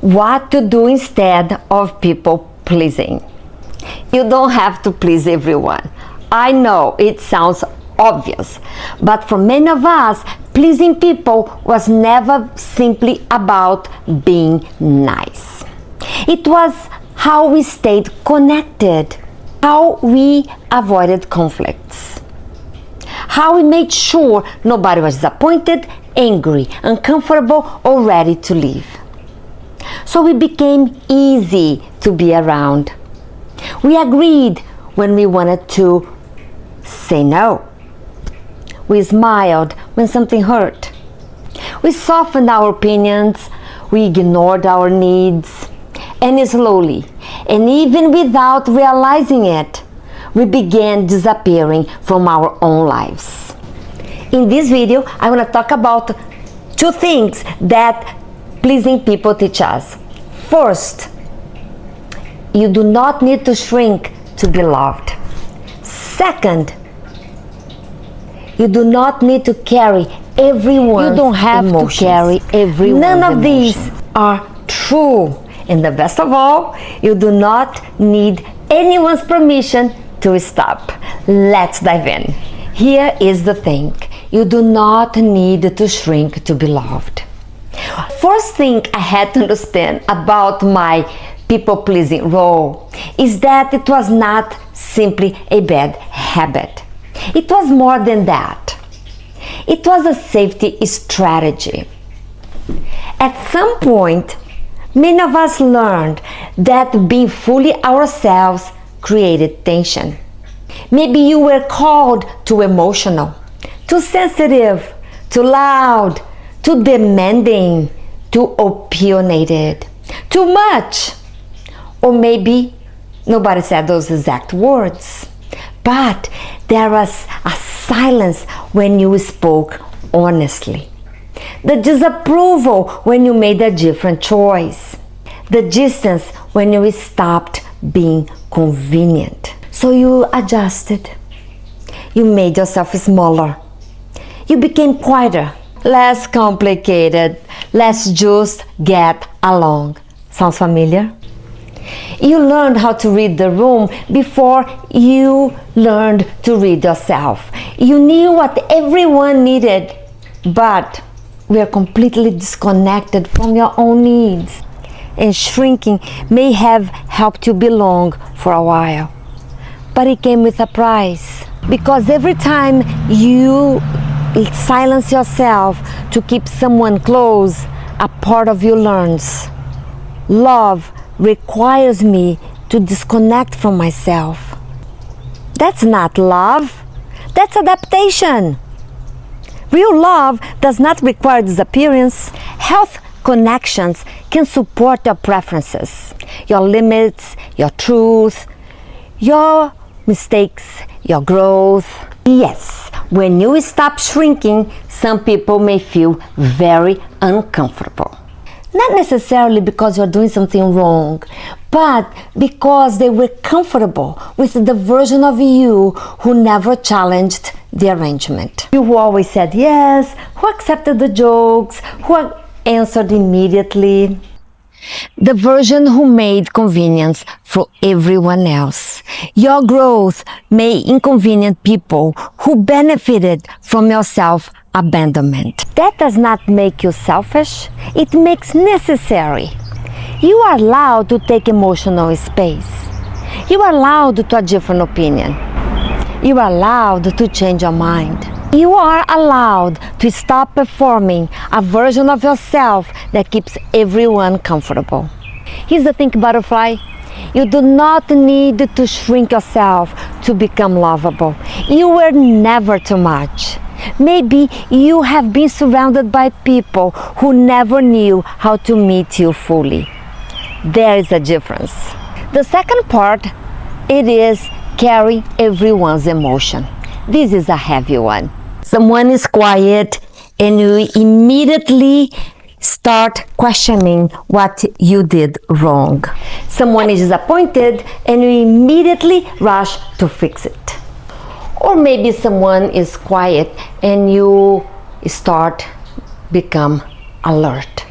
What to do instead of people pleasing. You don't have to please everyone. I know it sounds obvious, but for many of us, pleasing people was never simply about being nice. It was how we stayed connected, how we avoided conflicts, how we made sure nobody was disappointed, angry, uncomfortable, or ready to leave. So we became easy to be around. We agreed when we wanted to say no. We smiled when something hurt. We softened our opinions. We ignored our needs. And slowly, and even without realizing it, we began disappearing from our own lives. In this video, I want to talk about two things that pleasing people teach us. First, you do not need to shrink to be loved. Second, you do not need to carry everyone's You don't have emotions. to carry everyone's None of these emotions. are true. And the best of all, you do not need anyone's permission to stop. Let's dive in. Here is the thing. You do not need to shrink to be loved. First thing I had to understand about my people-pleasing role is that it was not simply a bad habit. It was more than that. It was a safety strategy. At some point, many of us learned that being fully ourselves created tension. Maybe you were called too emotional, too sensitive, too loud, too demanding, too opinionated, too much. Or maybe nobody said those exact words, but there was a silence when you spoke honestly. The disapproval when you made a different choice. The distance when you stopped being convenient. So you adjusted. You made yourself smaller. You became quieter, less complicated. Let's just get along. Sounds familiar? You learned how to read the room before you learned to read yourself. You knew what everyone needed, but we are completely disconnected from your own needs. And shrinking may have helped you belong for a while, but it came with a price. Because every time you silence yourself to keep someone close, a part of you learns. Love requires me to disconnect from myself. That's not love. That's adaptation. Real love does not require disappearance. Health connections can support your preferences, your limits, your truth, your mistakes, your growth. Yes, when you stop shrinking, some people may feel very uncomfortable. Not necessarily because you're doing something wrong, but because they were comfortable with the version of you who never challenged the arrangement. You who always said yes, who accepted the jokes, who answered immediately. The version who made convenience for everyone else. Your growth may inconvenience people who benefited from your self-abandonment. That does not make you selfish. It makes necessary. You are allowed to take emotional space. You are allowed to a different opinion. You are allowed to change your mind. You are allowed to stop performing a version of yourself that keeps everyone comfortable. Here's the thing, butterfly. You do not need to shrink yourself to become lovable. You were never too much. Maybe you have been surrounded by people who never knew how to meet you fully. There is a difference. The second part, it is carry everyone's emotion. This is a heavy one. Someone is quiet and you immediately start questioning what you did wrong. Someone is disappointed and you immediately rush to fix it. Or maybe someone is quiet and you start become alert.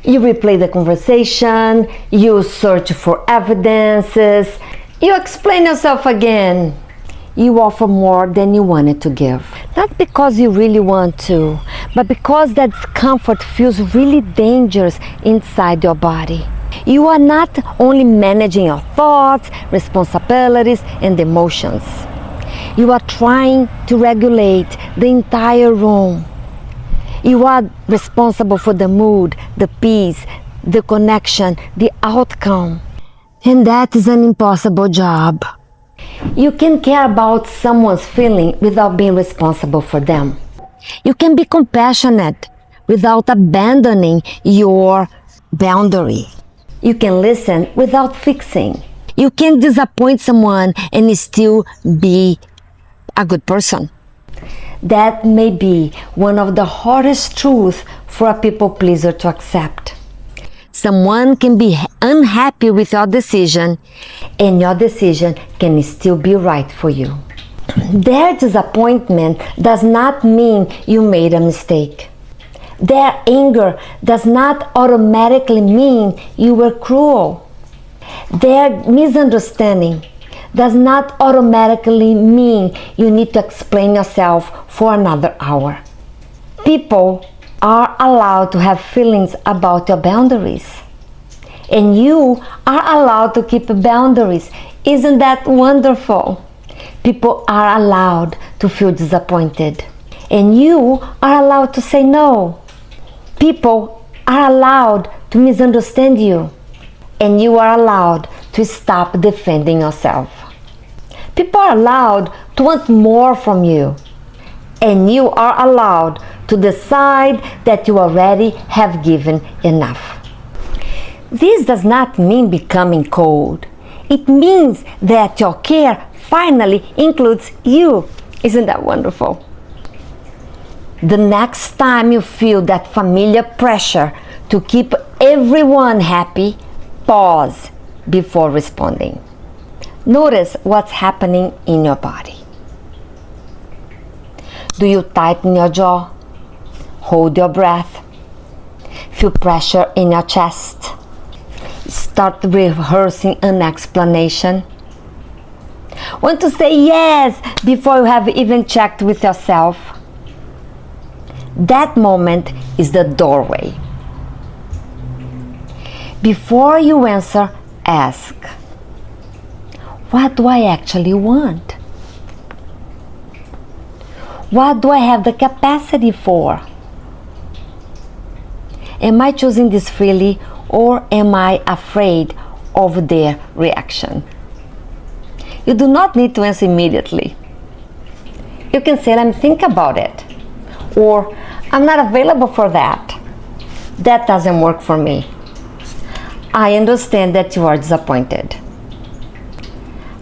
You replay the conversation, you search for evidences, you explain yourself again. You offer more than you wanted to give. Not because you really want to, but because that discomfort feels really dangerous inside your body. You are not only managing your thoughts, responsibilities, and emotions. You are trying to regulate the entire room. You are responsible for the mood, the peace, the connection, the outcome. And that is an impossible job. You can care about someone's feeling without being responsible for them. You can be compassionate without abandoning your boundary. You can listen without fixing. You can disappoint someone and still be a good person. That may be one of the hardest truths for a people pleaser to accept. Someone can be unhappy with your decision, and your decision can still be right for you. Their disappointment does not mean you made a mistake. Their anger does not automatically mean you were cruel. Their misunderstanding does not automatically mean you need to explain yourself for another hour. People are allowed to have feelings about your boundaries. And you are allowed to keep boundaries. Isn't that wonderful? People are allowed to feel disappointed. And you are allowed to say no. People are allowed to misunderstand you. And you are allowed to stop defending yourself. People are allowed to want more from you. And you are allowed to decide that you already have given enough. This does not mean becoming cold. It means that your care finally includes you. Isn't that wonderful? The next time you feel that familiar pressure to keep everyone happy, pause before responding. Notice what's happening in your body. Do you tighten your jaw? Hold your breath? Feel pressure in your chest? Start rehearsing an explanation? Want to say yes before you have even checked with yourself? That moment is the doorway. Before you answer, ask, what do I actually want? What do I have the capacity for? Am I choosing this freely, or am I afraid of their reaction? You do not need to answer immediately. You can say, let me think about it. Or, I'm not available for that. That doesn't work for me. I understand that you are disappointed.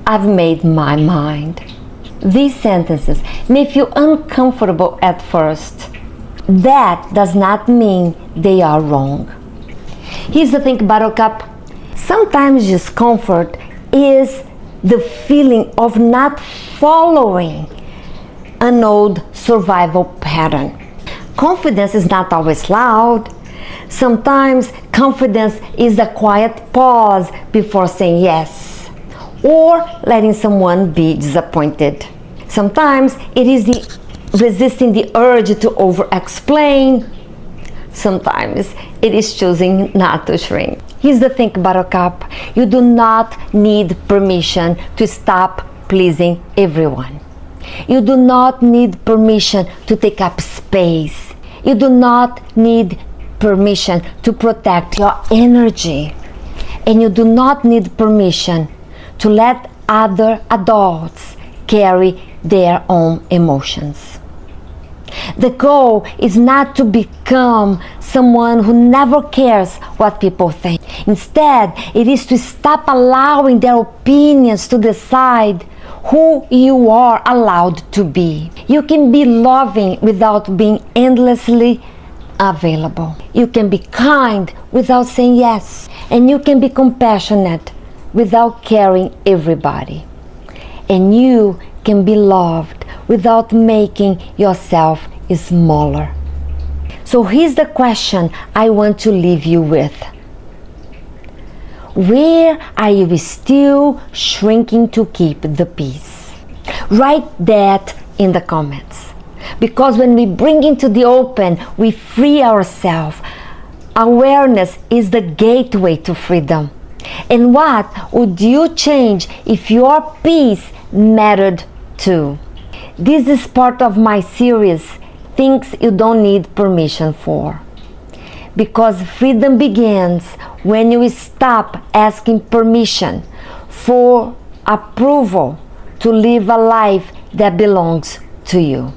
I've made my mind. These sentences may feel uncomfortable at first. That does not mean they are wrong. Here's the thing, Buttercup. Sometimes discomfort is the feeling of not following an old survival pattern. Confidence is not always loud. Sometimes confidence is a quiet pause before saying yes, or letting someone be disappointed. Sometimes it is the resisting the urge to over-explain. Sometimes it is choosing not to shrink. Here's the thing, Buttercup. You do not need permission to stop pleasing everyone. You do not need permission to take up space. You do not need permission to protect your energy. And you do not need permission to let other adults carry their own emotions. The goal is not to become someone who never cares what people think. Instead, it is to stop allowing their opinions to decide who you are allowed to be. You can be loving without being endlessly available. You can be kind without saying yes. And you can be compassionate without caring everybody. And you can be loved without making yourself smaller. So here's the question I want to leave you with. Where are you still shrinking to keep the peace? Write that in the comments. Because when we bring into the open, we free ourselves. Awareness is the gateway to freedom. And what would you change if your peace mattered too? This is part of my series, Things You Don't Need Permission For. Because freedom begins when you stop asking permission for approval to live a life that belongs to you.